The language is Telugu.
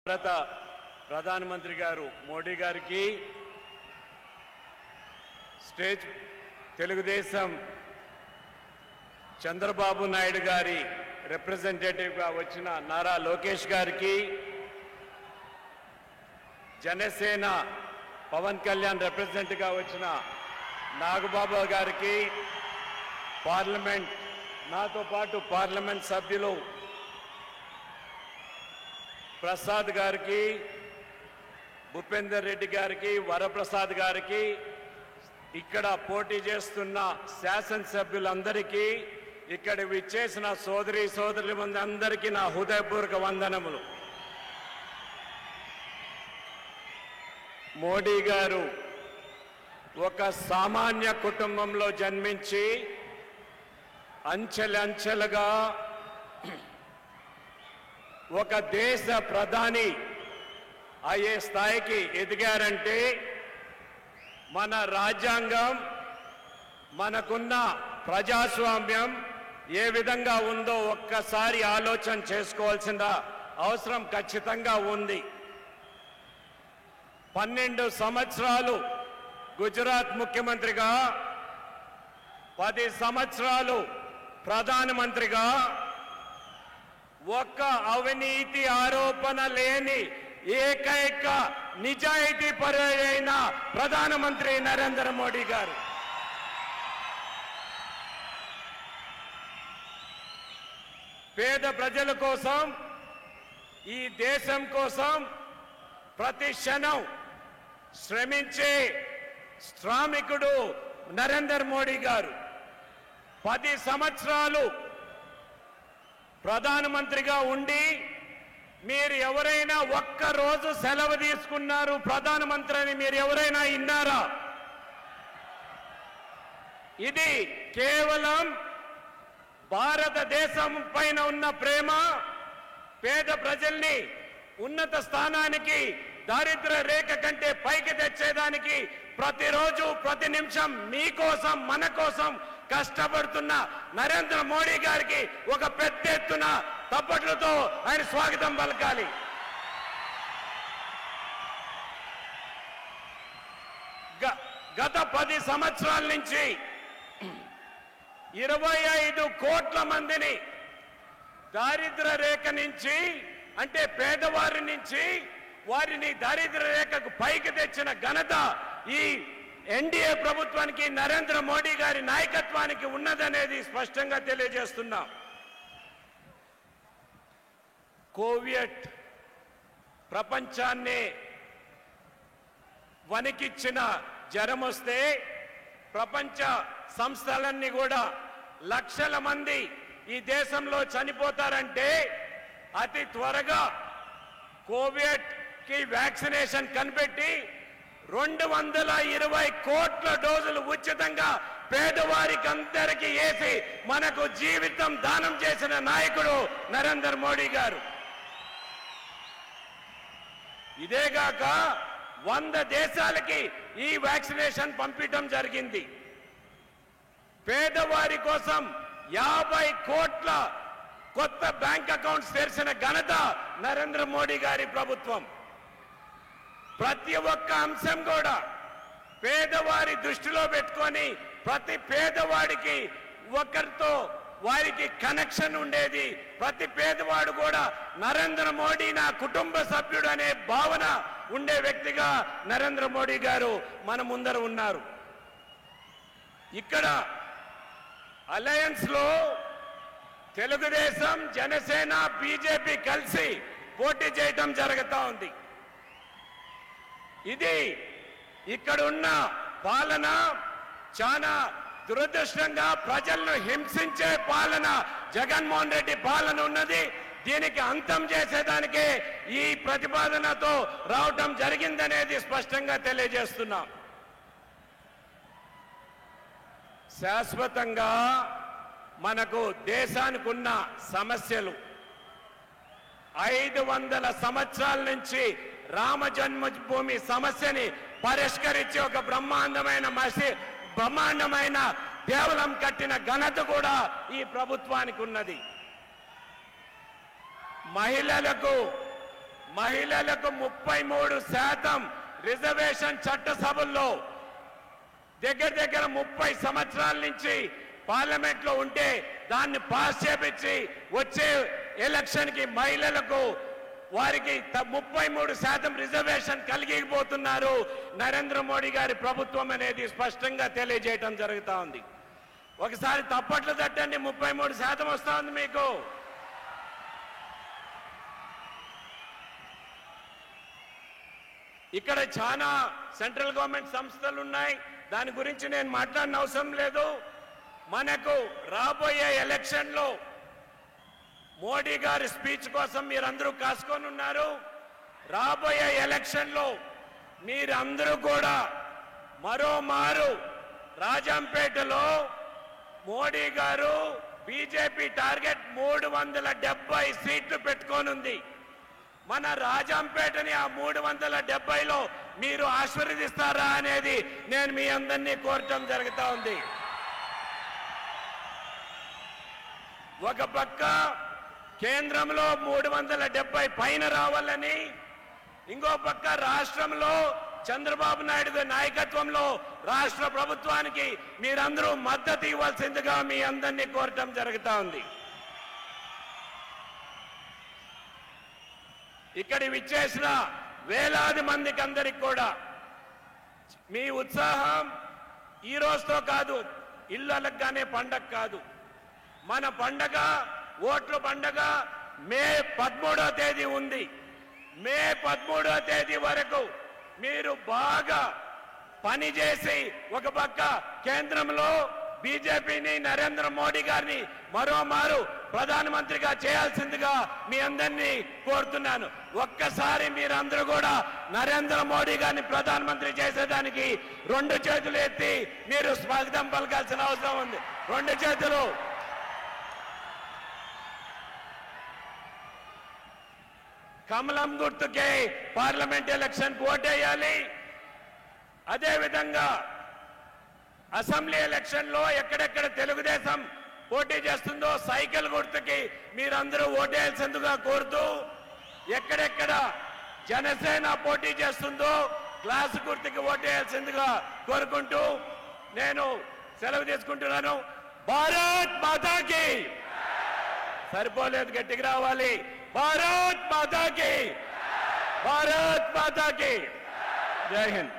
భారత ప్రధానమంత్రి గారు మోడీ గారికి స్టేజ్ తెలుగుదేశం చంద్రబాబు నాయుడు గారి రిప్రజెంటేటివ్గా వచ్చిన నారా లోకేష్ గారికి, జనసేన పవన్ కళ్యాణ్ రిప్రజెంట్గా వచ్చిన నాగబాబు గారికి, పార్లమెంట్ నాతో పాటు పార్లమెంట్ సభ్యులు ప్రసాద్ గారికి, భూపేందర్ రెడ్డి గారికి, వరప్రసాద్ గారికి, ఇక్కడ పోటీ చేస్తున్న శాసనసభ్యులందరికీ, ఇక్కడ విచ్చేసిన సోదరి సోదరులందరికీ నా హృదయపూర్వక వందనములు. మోడీ గారు ఒక సామాన్య కుటుంబంలో జన్మించి అంచెలంచెలుగా ఒక దేశ ప్రధాని అయ్యే స్థాయికి ఎదిగారంటే మన రాజ్యాంగం, మనకున్న ప్రజాస్వామ్యం ఏ విధంగా ఉందో ఒక్కసారి ఆలోచన చేసుకోవాల్సిన అవసరం ఖచ్చితంగా ఉంది. 12 సంవత్సరాలు గుజరాత్ ముఖ్యమంత్రిగా, 10 సంవత్సరాలు ప్రధానమంత్రిగా ఒక్క అవినీతి ఆరోపణ లేని ఏకైక నిజాయితీ పరుడైన ప్రధానమంత్రి నరేంద్ర మోడీ గారు. పేద ప్రజల కోసం, ఈ దేశం కోసం ప్రతి క్షణం శ్రమించే శ్రామికుడు నరేంద్ర మోడీ గారు. 10 సంవత్సరాలు ప్రధానమంత్రిగా ఉండి మీరు ఎవరైనా ఒక్క రోజు సెలవు తీసుకున్నారు ప్రధానమంత్రి అని మీరు ఎవరైనా విన్నారా? ఇది కేవలం భారతదేశం పైన ఉన్న ప్రేమ, పేద ప్రజల్ని ఉన్నత స్థానానికి, దారిద్ర్య రేఖ కంటే పైకి తెచ్చేదానికి ప్రతిరోజు ప్రతి నిమిషం మీకోసం మన కోసం కష్టపడుతున్న నరేంద్ర మోడీ గారికి ఒక పెద్ద ఎత్తున తప్పట్లతో ఆయన స్వాగతం పలకాలి. గత 10 సంవత్సరాల నుంచి 25 కోట్ల మందిని దారిద్ర్య రేఖ నుంచి, అంటే పేదవారి నుంచి వారిని దారిద్ర్య రేఖకు పైకి తెచ్చిన ఘనత ఈ ఎన్డీఏ ప్రభుత్వానికి, నరేంద్ర మోడీ గారి నాయకత్వానికి ఉన్నదనేది స్పష్టంగా తెలియజేస్తున్నాం. కోవిడ్ ప్రపంచాన్ని వణికిచ్చిన జ్వరం వస్తే ప్రపంచ సంస్థలన్నీ కూడా లక్షల మంది ఈ దేశంలో చనిపోతారంటే అతి త్వరగా కోవిడ్ కి వ్యాక్సినేషన్ కనిపెట్టి 220 కోట్ల డోసులు ఉచితంగా పేదవారికి అందరికీ వేసి మనకు జీవితం దానం చేసిన నాయకుడు నరేంద్ర మోడీ గారు. ఇదేగాక 100 దేశాలకి ఈ వ్యాక్సినేషన్ పంపించడం జరిగింది. పేదవారి కోసం 50 కోట్ల కొత్త బ్యాంక్ అకౌంట్స్ తెరిచిన ఘనత నరేంద్ర మోడీ గారి ప్రభుత్వం. ప్రతి ఒక్క అంశం కూడా పేదవారి దృష్టిలో పెట్టుకొని ప్రతి పేదవాడికి ఒకరితో వారికి కనెక్షన్ ఉండేది. ప్రతి పేదవాడు కూడా నరేంద్ర మోడీ నా కుటుంబ సభ్యుడు అనే భావన ఉండే వ్యక్తిగా నరేంద్ర మోడీ గారు మన ముందర ఉన్నారు. ఇక్కడ అలయన్స్ లో తెలుగుదేశం, జనసేన, బీజేపీ కలిసి పోటీ చేయడం జరుగుతూ ఉంది. ఇది ఇక్కడున్న పాలన చాలా దురదృష్టంగా ప్రజలను హింసించే పాలన జగన్మోహన్ రెడ్డి పాలన ఉన్నది. దీనికి అంతం చేసేదానికే ఈ ప్రతిపాదనతో రావటం జరిగిందనేది స్పష్టంగా తెలియజేస్తున్నాం. శాశ్వతంగా మనకు దేశానికి ఉన్న సమస్యలు 500 సంవత్సరాల నుంచి రామ జన్మభూమి సమస్యని పరిష్కరించి ఒక బ్రహ్మాండమైన దేవాలయం కట్టిన ఘనత కూడా ఈ ప్రభుత్వానికి ఉన్నది. మహిళలకు మహిళలకు 33% రిజర్వేషన్ చట్టసభల్లో దగ్గర 30 సంవత్సరాల నుంచి పార్లమెంట్ లో ఉంటే దాన్ని పాస్ చేపించి వచ్చే ఎలక్షన్ కి మహిళలకు వారికి 33% రిజర్వేషన్ కలిగిపోతున్నారు. నరేంద్ర మోడీ గారి ప్రభుత్వం అనేది స్పష్టంగా తెలియజేయడం జరుగుతా ఉంది. ఒకసారి తప్పట్లు తట్టండి, 33% వస్తా ఉంది మీకు. ఇక్కడ చాలా సెంట్రల్ గవర్నమెంట్ సంస్థలు ఉన్నాయి, దాని గురించి నేను మాట్లాడిన అవసరం లేదు. మనకు రాబోయే ఎలక్షన్ లో మోడీ గారి స్పీచ్ కోసం మీరందరూ కాసుకొని ఉన్నారు. రాబోయే ఎలక్షన్ లో మీరందరూ కూడా మరోమారు రాజంపేటలో మోడీ గారు బీజేపీ టార్గెట్ 370 సీట్లు పెట్టుకోనుంది. మన రాజంపేటని ఆ 370లో మీరు ఆశీర్వదిస్తారా అనేది నేను మీ అందరినీ కోరటం జరుగుతా ఉంది. ఒక పక్క కేంద్రంలో 370 పైన రావాలని, ఇంకో పక్క రాష్ట్రంలో చంద్రబాబు నాయుడు నాయకత్వంలో రాష్ట్ర ప్రభుత్వానికి మీరందరూ మద్దతు ఇవ్వాల్సిందిగా మీ అందరినీ కోరటం జరుగుతా ఉంది. ఇక్కడ విచ్చేసిన వేలాది మందికి అందరికి కూడా మీ ఉత్సాహం ఈ రోజుతో కాదు, ఇల్లు అలగ్గానే పండగ కాదు. మన పండగ, ఓట్ల పండగ మే 13వ తేదీ ఉంది. మే 13వ తేదీ వరకు మీరు బాగా పనిచేసి ఒక పక్క కేంద్రంలో బీజేపీని, నరేంద్ర మోడీ గారిని మరోమారు ప్రధానమంత్రిగా చేయాల్సిందిగా మీ అందరినీ కోరుతున్నాను. ఒక్కసారి మీరందరూ కూడా నరేంద్ర మోడీ గారిని ప్రధానమంత్రి చేసేదానికి 2 చేతులు ఎత్తి మీరు స్వాగతం పలకాల్సిన అవసరం ఉంది. 2 చేతులు. కమలం గుర్తుకే పార్లమెంట్ ఎలక్షన్ ఓటేయాలి. అదేవిధంగా అసెంబ్లీ ఎలక్షన్ లో ఎక్కడెక్కడ తెలుగుదేశం పోటీ చేస్తుందో సైకిల్ గుర్తుకి మీరందరూ ఓటేయాల్సిందిగా కోరుతూ, ఎక్కడెక్కడ జనసేన పోటీ చేస్తుందో గ్లాసు గుర్తుకి ఓటేయాల్సిందిగా కోరుకుంటూ నేను సెలవు తీసుకుంటున్నాను. భారత్ మాతాకి. సరిపోలేదు, గట్టిగా రావాలి. భారత్ మాతాకి. భారత్ మాతాకి. జై హింద్.